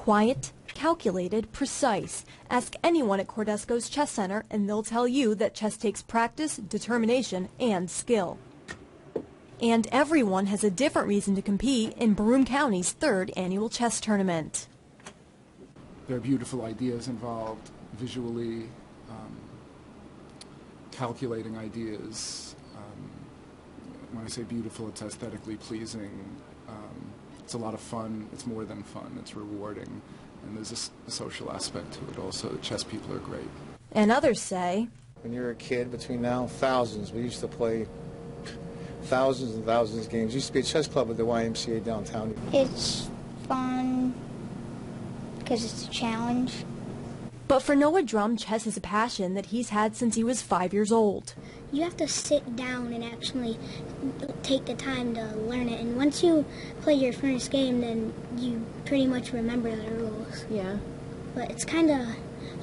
Quiet, calculated, precise. Ask anyone at Cordisco's Chess Center and they'll tell you that chess takes practice, determination, and skill. And everyone has a different reason to compete in Broome County's 3rd annual chess tournament. There are beautiful ideas involved, visually, calculating ideas. When I say beautiful, it's aesthetically pleasing. It's a lot of fun. It's more than fun. It's rewarding. And there's a social aspect to it also. The chess people are great. And others say, when you're a kid, between now, thousands. We used to play thousands and thousands of games. There used to be a chess club at the YMCA downtown. It's fun because it's a challenge. But for Noah Drum, chess is a passion that he's had since he was 5 years old. You have to sit down and actually take the time to learn it. And once you play your first game, then you pretty much remember the rules. Yeah. But it's kind of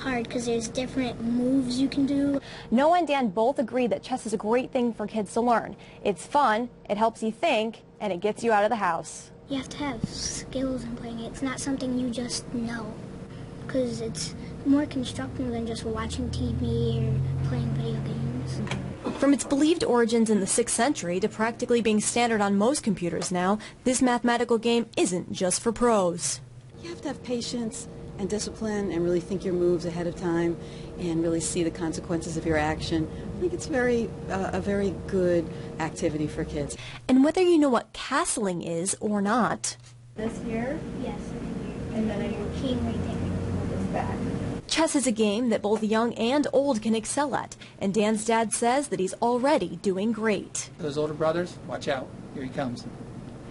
hard because there's different moves you can do. Noah and Dan both agree that chess is a great thing for kids to learn. It's fun, it helps you think, and it gets you out of the house. You have to have skills in playing it. It's not something you just know, because it's more constructive than just watching TV or playing video games. From its believed origins in the 6th century to practically being standard on most computers now, this mathematical game isn't just for pros. You have to have patience and discipline and really think your moves ahead of time and really see the consequences of your action. I think it's a very good activity for kids. And whether you know what castling is or not, this here? Yes. And then your king right there. This back. chess is a game that both young and old can excel at, and Dan's dad says that he's already doing great. Those older brothers, watch out. Here he comes.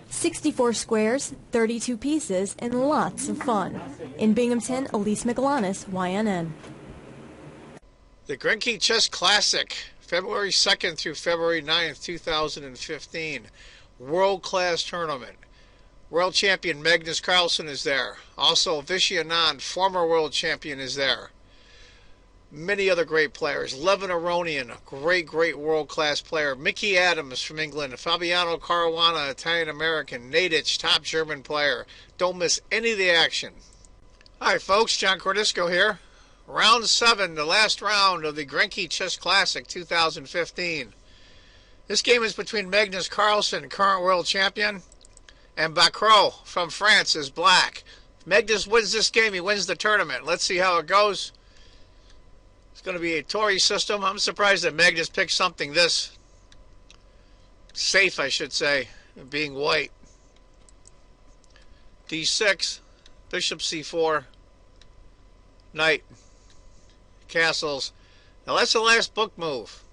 64 squares, 32 pieces, and lots of fun. In Binghamton, Elise McGlonis, YNN. The Grenke Chess Classic, February 2nd through February 9th, 2015. World-class tournament. World champion Magnus Carlsen is there. Also, Vishy Anand, former world champion, is there. Many other great players. Levin Aronian, great world-class player. Mickey Adams from England. Fabiano Caruana, Italian-American. Nadich, top German player. Don't miss any of the action. Hi, folks. John Cordisco here. Round 7, the last round of the Grenke Chess Classic 2015. This game is between Magnus Carlsen, current world champion, and Bacrot from France is black. If Magnus wins this game, he wins the tournament. Let's see how it goes. It's going to be a Tory system. I'm surprised that Magnus picked something this safe, I should say, being white. D6, bishop c4, knight, castles. Now that's the last book move,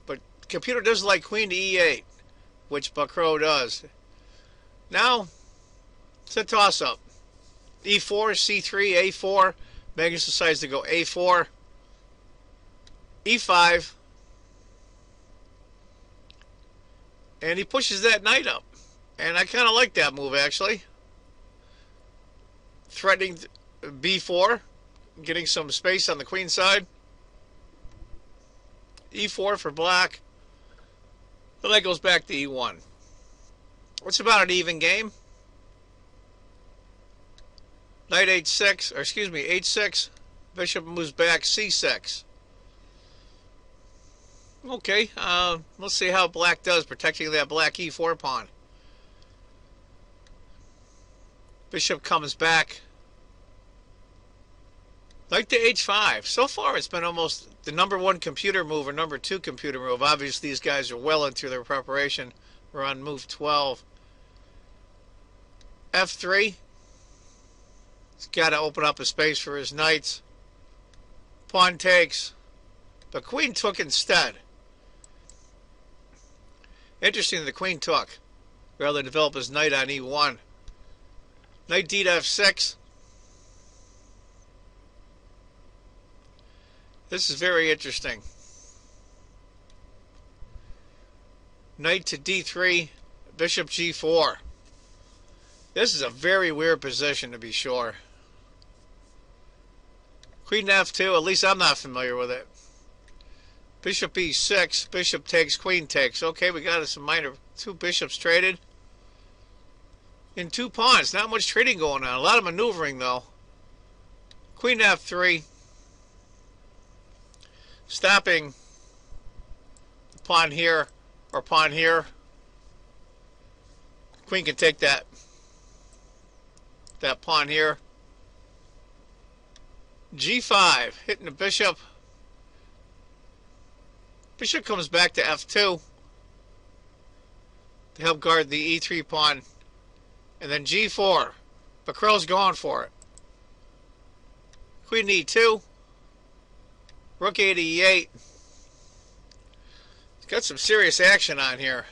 but computer does like queen to e8, which Bacrot does. Now it's a toss-up. e4, c3, a4. Magnus decides to go a4, e5, and he pushes that knight up, and I kind of like that move actually. Threatening b4, getting some space on the queen side. e4 for black. The knight goes back to e1. It's about an even game. Knight h6, or excuse me, h6. Bishop moves back, c6. Okay, let's see how black does, protecting that black e4 pawn. Bishop comes back. Knight to h5. So far, it's been almost the #1 computer move or #2 computer move. Obviously, these guys are well into their preparation. We're on move 12. f3. He's got to open up a space for his knights. Pawn takes. But queen took instead. Interesting, the queen took, rather than develop his knight on e1. Knight d to f6. This is very interesting. Knight to d3, bishop g4. This is a very weird position, to be sure. Queen f2, at least I'm not familiar with it. Bishop e6, bishop takes, queen takes. Okay, we got some minor, 2 bishops traded. In 2 pawns, not much trading going on. A lot of maneuvering, though. Queen F3, stopping the pawn here or pawn here. Queen can take that pawn here. G5, hitting the bishop. Bishop comes back to F2 to help guard the E3 pawn. And then G4. Bacrot-Rd.'s going for it. Queen E2. Rook A to E8. It's got some serious action on here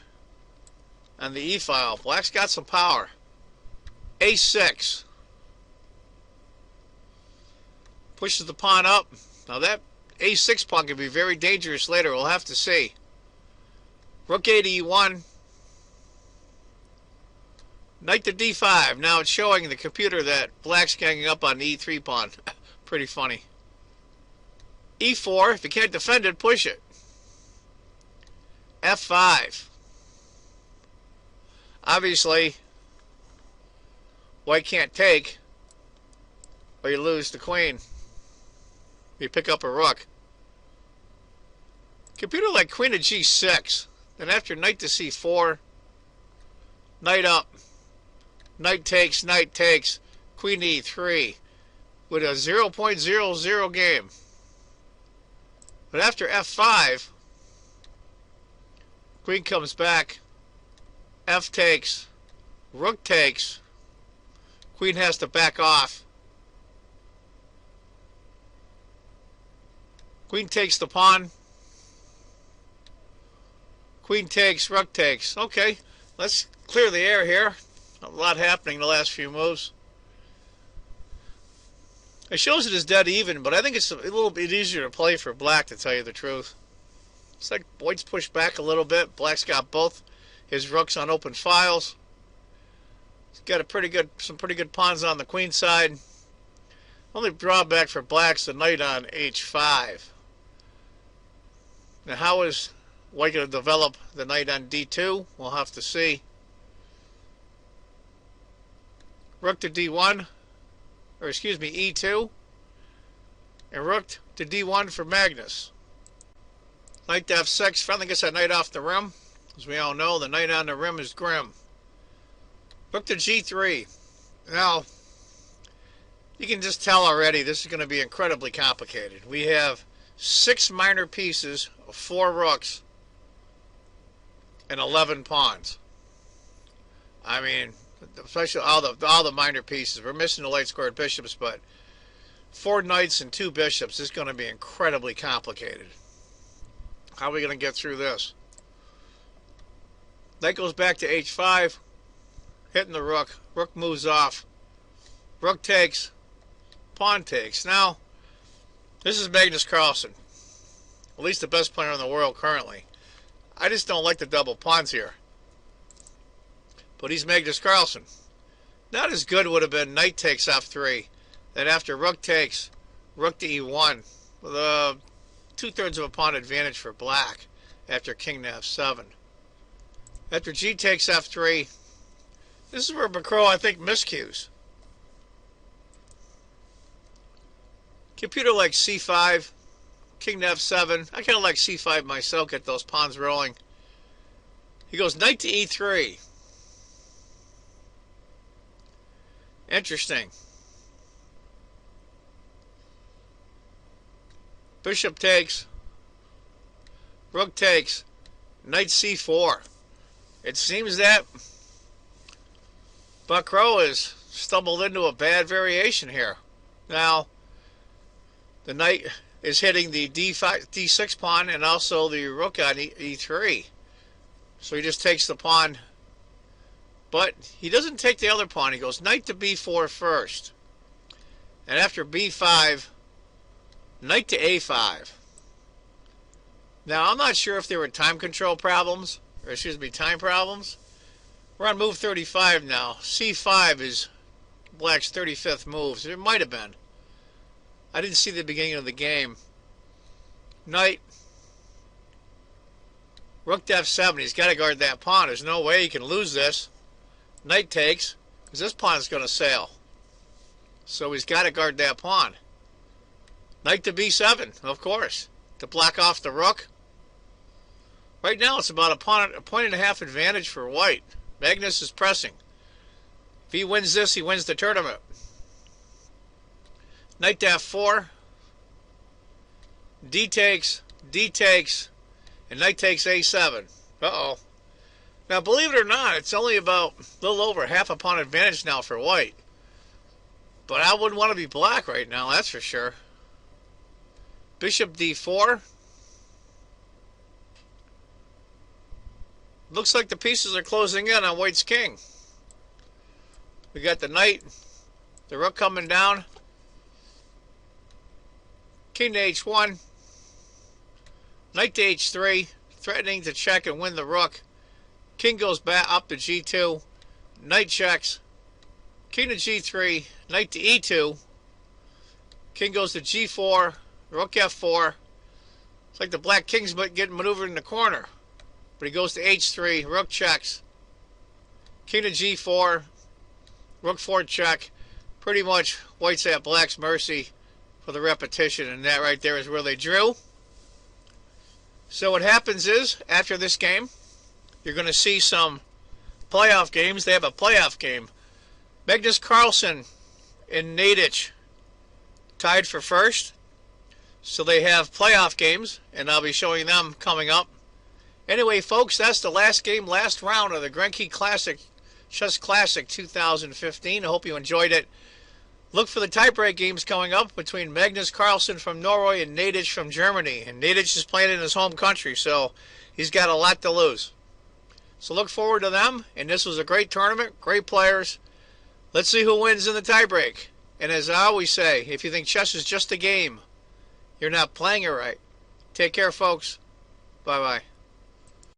on the E file. Black's got some power. A6. Pushes the pawn up. Now that A6 pawn can be very dangerous later. We'll have to see. Rook A to E1. Knight to D5. Now it's showing the computer that Black's ganging up on the E3 pawn. Pretty funny. E4. If you can't defend it, push it. F5. Obviously, White can't take, or you lose the queen. You pick up a rook. Computer like queen to G6. Then after knight to C4, knight up. Knight takes, queen to E3 with a 0.00 game. But after F5, queen comes back, F takes, rook takes, queen has to back off. Queen takes the pawn. Queen takes, rook takes. Okay, let's clear the air here. A lot happening the last few moves. It shows it is dead even, but I think it's a little bit easier to play for Black, to tell you the truth. It's like White's pushed back a little bit. Black's got both his rooks on open files. He's got some pretty good pawns on the queen side. Only drawback for Black's the knight on H5. Now how is White going to develop the knight on D2? We'll have to see. Rook to D1, or excuse me, E2, and rook to D1 for Magnus. Knight to F6, finally gets that knight off the rim. As we all know, the knight on the rim is grim. Rook to G3. Now, you can just tell already this is going to be incredibly complicated. We have 6 minor pieces, 4 rooks, and 11 pawns. I mean, especially all the minor pieces. We're missing the light squared bishops, but 4 knights and 2 bishops is going to be incredibly complicated. How are we going to get through this? Knight goes back to H5, hitting the rook. Rook moves off. Rook takes, pawn takes. Now, this is Magnus Carlsen, at least the best player in the world currently. I just don't like the double pawns here. But he's Magnus Carlsen. Not as good would have been knight takes F3. Then after rook takes, rook to E1. With a 2/3 of a pawn advantage for Black after king to F7. After G takes F3, this is where Bacrot, I think, miscues. Computer like C5, king to F7. I kind of like C5 myself, get those pawns rolling. He goes knight to E3. Interesting. Bishop takes. Rook takes. Knight C4. It seems that Bacrot has stumbled into a bad variation here. Now, the knight is hitting the D6 pawn and also the rook on E3. So he just takes the pawn. But he doesn't take the other pawn. He goes knight to B4 first. And after B5, knight to A5. Now, I'm not sure if there were time control problems, or excuse me, time problems. We're on move 35 now. C5 is Black's 35th move, so it might have been. I didn't see the beginning of the game. Knight. Rook to F7. He's got to guard that pawn. There's no way he can lose this. Knight takes, because this pawn is going to sail. So he's got to guard that pawn. Knight to B7, of course, to block off the rook. Right now it's about a point and a half advantage for white. Magnus is pressing. If he wins this, he wins the tournament. Knight to F4. D takes, and knight takes A7. Uh-oh. Now, believe it or not, it's only about a little over half a pawn advantage now for white. But I wouldn't want to be black right now, that's for sure. Bishop D4. Looks like the pieces are closing in on white's king. We got the knight, the rook coming down. King to H1. Knight to H3, threatening to check and win the rook. King goes back up to G2. Knight checks. King to G3. Knight to E2. King goes to G4. Rook F4. It's like the black king's getting maneuvered in the corner. But he goes to H3. Rook checks. King to G4. Rook 4 check. Pretty much white's at black's mercy for the repetition. And that right there is where they drew. So what happens is, after this game, you're going to see some playoff games. They have a playoff game. Magnus Carlsen and Nadic tied for first. So they have playoff games, and I'll be showing them coming up. Anyway, folks, that's the last game, last round of the Grenke Chess Classic 2015. I hope you enjoyed it. Look for the tiebreak games coming up between Magnus Carlsen from Norway and Nadic from Germany. And Nadic is playing in his home country, so he's got a lot to lose. So look forward to them. And this was a great tournament, great players. Let's see who wins in the tiebreak. And as I always say, if you think chess is just a game, you're not playing it right. Take care, folks. Bye-bye.